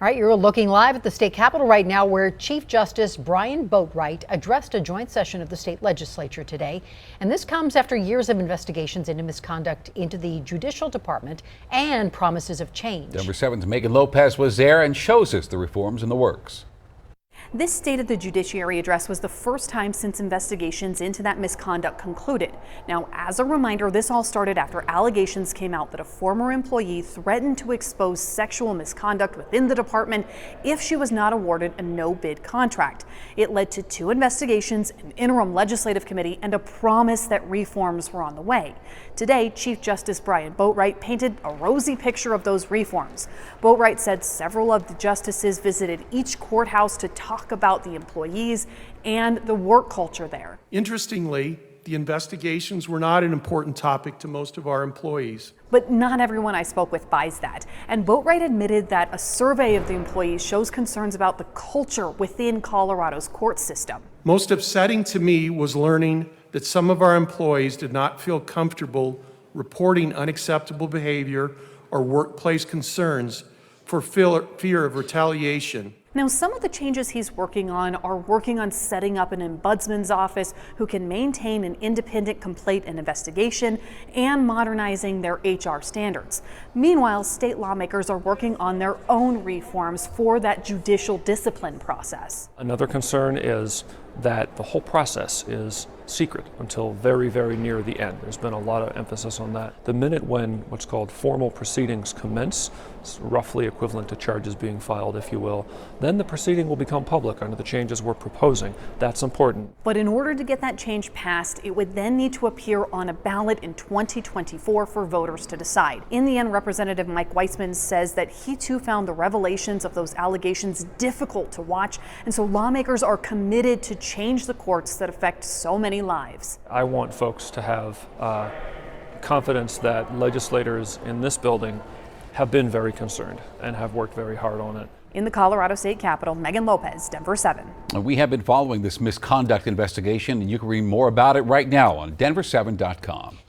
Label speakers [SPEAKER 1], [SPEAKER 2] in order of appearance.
[SPEAKER 1] All right, you're looking live at the state capitol right now, where Chief Justice Brian Boatright addressed a joint session of the state legislature today. And this comes after years of investigations into misconduct into the judicial department and promises of change.
[SPEAKER 2] Denver 7's Megan Lopez was there and shows us the reforms in the works.
[SPEAKER 3] This State of the Judiciary address was the first time since investigations into that misconduct concluded. Now, as a reminder, this all started after allegations came out that a former employee threatened to expose sexual misconduct within the department if she was not awarded a no-bid contract. It led to 2 investigations, an interim legislative committee, and a promise that reforms were on the way. Today, Chief Justice Brian Boatright painted a rosy picture of those reforms. Boatright said several of the justices visited each courthouse to talk about the employees and the work culture there.
[SPEAKER 4] Interestingly, the investigations were not an important topic to most of our employees.
[SPEAKER 3] But not everyone I spoke with buys that. And Boatright admitted that a survey of the employees shows concerns about the culture within Colorado's court system.
[SPEAKER 4] Most upsetting to me was learning that some of our employees did not feel comfortable reporting unacceptable behavior or workplace concerns for fear of retaliation.
[SPEAKER 3] Now, some of the changes he's working on setting up an ombudsman's office who can maintain an independent complaint and investigation, and modernizing their HR standards. Meanwhile, state lawmakers are working on their own reforms for that judicial discipline process.
[SPEAKER 5] Another concern is that the whole process is secret until very, very near the end. There's been a lot of emphasis on that. The minute when what's called formal proceedings commence, it's roughly equivalent to charges being filed, if you will, then the proceeding will become public under the changes we're proposing. That's important.
[SPEAKER 3] But in order to get that change passed, it would then need to appear on a ballot in 2024 for voters to decide. In the end, Representative Mike Weissman says that he too found the revelations of those allegations difficult to watch, and so lawmakers are committed to change the courts that affect so many lives.
[SPEAKER 5] I want folks to have confidence that legislators in this building have been very concerned and have worked very hard on it.
[SPEAKER 3] In the Colorado State Capitol, Megan Lopez, Denver 7.
[SPEAKER 2] We have been following this misconduct investigation, and you can read more about it right now on denver7.com.